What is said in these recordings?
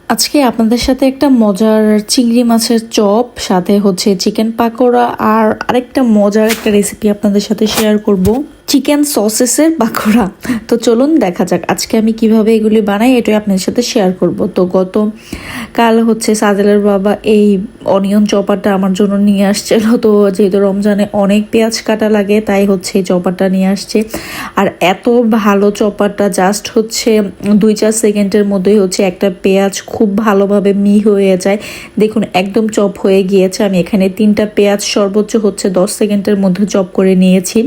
আজকে আপনাদের সাথে একটা মজার চিংড়ি মাছের চপ সাথে হচ্ছে চিকেন পাকোড়া আর আরেকটা মজার একটা রেসিপি আপনাদের সাথে শেয়ার করব। চিকেন সসেসের পাকোড়া। তো চলুন দেখা যাক আজকে আমি কিভাবে এগুলি বানাই, এটাই আপনাদের সাথে শেয়ার করব। তো কাল হচ্ছে সাজেলের বাবা এই অনিয়ন চপারটা আমার জন্য নিয়ে আসছিল। তো যেহেতু রমজানে অনেক পেঁয়াজ কাটা লাগে তাই হচ্ছে এই চপারটা নিয়ে আসছে। আর এত ভালো চপারটা, জাস্ট হচ্ছে 2-4 সেকেন্ডের মধ্যেই হচ্ছে একটা পেঁয়াজ খুব ভালোভাবে হয়ে যায়। দেখুন একদম চপ হয়ে গিয়েছে। আমি এখানে 3টা পেঁয়াজ সর্বোচ্চ হচ্ছে 10 সেকেন্ডের মধ্যে চপ করে নিয়েছি।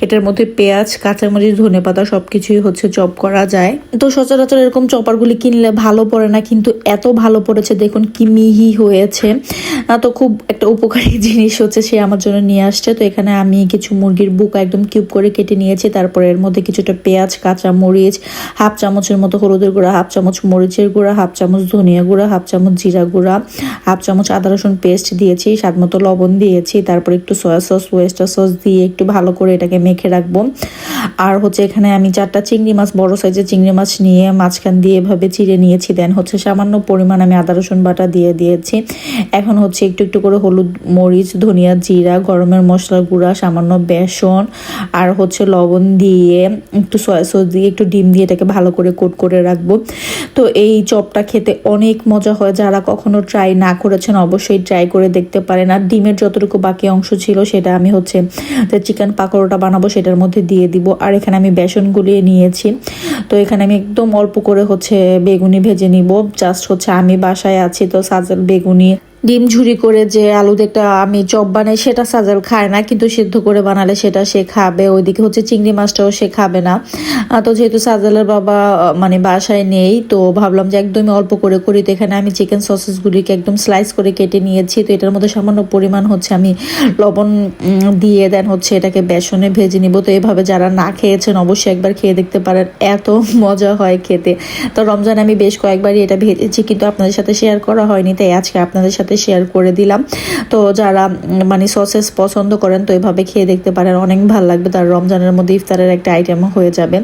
এটার মধ্যে পেঁয়াজ, কাঁচামরিচ, ধনেপাতা সবকিছুই হচ্ছে চপ করা যায়। তো সচরাচর এরকম চপারগুলি কিনলে ভালো পড়ে না, কিন্তু এত ভালো পড়েছে দেখুন কি মিহি হয়েছে। তো খুব একটা উপকারী জিনিস হচ্ছে সে আমার জন্য নিয়ে আসছে। তো এখানে আমি কিছু মুরগির বুক একদম কিউব করে কেটে নিয়েছি। তারপরে এর মধ্যে কিছুটা পেঁয়াজ, কাঁচা মরিচ, হাফ চামচের মতো হলুদের গুঁড়া, হাফ চামচ মরিচের গুঁড়া, হাফ চামচ ধনিয়া গুঁড়া, হাফ চামচ জিরা গুঁড়া, হাফ চামচ আদা রসুন পেস্ট দিয়েছি, স্বাদ মতো লবণ দিয়েছি। তারপর একটু সয়া সস, ওয়েস্টার সস দিয়ে একটু ভালো করে এটাকে মেখে রাখবো। আর হচ্ছে এখানে আমি 4টা চিংড়ি মাছ, বড় সাইজের চিংড়ি মাছ নিয়ে মাঝখান দিয়ে এভাবে চিড়ে নিয়েছি। দেন হচ্ছে সামান্য পরিমাণ আমি আদা রসুন বাটা দিয়ে দিয়েছি। এখন হচ্ছে একটু একটু করে হলুদ, মরিচ, ধনিয়া, জিরা, গরমের মশলা গুঁড়া, সামান্য বেসন আর হচ্ছে লবণ দিয়ে একটু সয়া সস দিয়ে একটু ডিম দিয়ে এটাকে ভালো করে কোট করে রাখবো। তো এই চপটা খেতে অনেক মজা হয়। যারা কখনো ট্রাই না করেছেন অবশ্যই ট্রাই করে দেখতে পারেন। আর ডিমের যতটুকু বাকি অংশ ছিল সেটা আমি হচ্ছে চিকেন পাকোড়াটা বানাবো সেটার মধ্যে দিয়ে দিব। আর এখানে আমি বেসন গুলিয়ে নিয়েছি। তো এখানে আমি একদম অল্প করে হচ্ছে বেগুনি ভেজে নিব। জাস্ট হচ্ছে আমি বাসায় আছি তো সাজেল বেগুনি ডিম ঝুরি করে যে আলু একটা আমি চপ বানাই সেটা সাজেল খায় না, কিন্তু সিদ্ধ করে বানালে সেটা সে খাবে। ওইদিকে হচ্ছে চিংড়ি মাছটাও সে খাবে না। তো যেহেতু সাজেলের বাবা মানে বাসায় নেই তো ভাবলাম যে একদমই অল্প করে করি। তো এখানে আমি চিকেন সসেসগুলিকে একদম স্লাইস করে কেটে নিয়েছি। তো এটার মধ্যে সামান্য পরিমাণ হচ্ছে আমি লবণ দিয়ে দেন হচ্ছে এটাকে বেসনে ভেজে নিব। তো এভাবে যারা না খেয়েছেন অবশ্যই একবার খেয়ে দেখতে পারেন, এত মজা হয় খেতে। তো রমজানে আমি বেশ কয়েকবারই এটা ভেজেছি, কিন্তু আপনাদের সাথে শেয়ার করা হয়নি, তাই আজকে আপনাদের সাথে শেয়ার করে দিলাম। তো যারা মানে সসেস পছন্দ করেন তো এভাবে খেয়ে দেখতে পারেন, অনেক ভালো লাগবে। তার রমজানের মধ্যে ইফতারের একটা আইটেম হয়ে যাবে।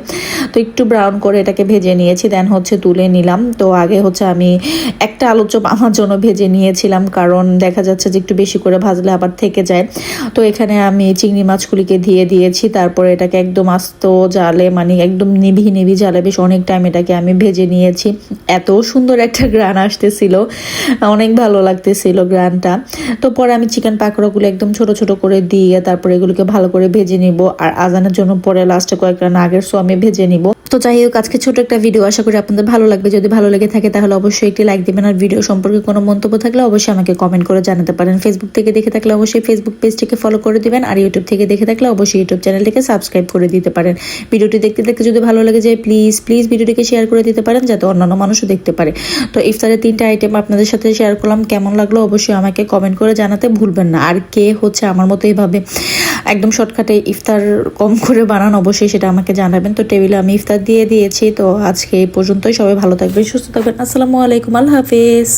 তো একটু ব্রাউন করে এটাকে ভেজে নিয়েছি, দেন হচ্ছে তুলে নিলাম। তো আগে হচ্ছে আমি একটা আলু চপ আমার জন্য ভেজে নিয়েছিলাম, কারণ দেখা যাচ্ছে যে একটু বেশি করে ভাজলে আবার থেকে যায়। তো এখানে আমি চিংড়ি মাছগুলিকে দিয়ে দিয়েছি। তারপরে এটাকে একদম আস্ত জালে মানে একদম নিভি জালে বেশ অনেক টাইম এটাকে আমি ভেজে নিয়েছি। এত সুন্দর একটা গ্রান আসতেছিল, অনেক ভালো লাগতেছিল গ্রানটা। তো পরে আমি চিকেন পাকোড়াগুলো একদম ছোট ছোট করে দিয়ে তারপরে এগুলোকে ভালো করে ভেজে নিব। আর আজানের জন্য পরে লাস্টে কয়েকটা নাগেটস আমি ভেজে নিব। তো যাই হোক আজকে ছোট একটা ভিডিও, আশা করি আপনাদের ভালো লাগবে। যদি ভালো লেগে থাকে তাহলে অবশ্যই একটি লাইক দিবেন। আর ভিডিও সম্পর্কে কোনো মন্তব্য থাকলে অবশ্যই আমাকে কমেন্ট করে জানাতে পারেন। ফেসবুক থেকে দেখে থাকলে অবশ্যই ফেসবুক পেজটিকে ফলো করে দিবেন। আর ইউটিউব থেকে দেখে থাকলে অবশ্যই ইউটিউব চ্যানেলটিকে সাবস্ক্রাইব করে দিতে পারেন। ভিডিওটি দেখতে দেখতে যদি ভালো লাগে যায় প্লিজ ভিডিওটিকে শেয়ার করে দিতে পারেন, যাতে অন্যান্য মানুষও দেখতে পারে। তো ইফতারের 3টা আইটেম আপনাদের সাথে শেয়ার করলাম, কেমন লাগলো অবশ্যই আমাকে কমেন্ট করে জানাতে ভুলবেন না। আর কে হচ্ছে আমার মতো এইভাবে একদম শর্টকাটে ইফতার কম করে বানান অবশ্যই সেটা আমাকে জানাবেন। তো টেবিলে আমি ইফতার দিয়ে দিয়েছি। তো আজকে এই পর্যন্তই। সবাই ভালো থাকবেন, সুস্থ থাকবেন। আসসালামু আলাইকুম, আল্লাহ হাফেজ।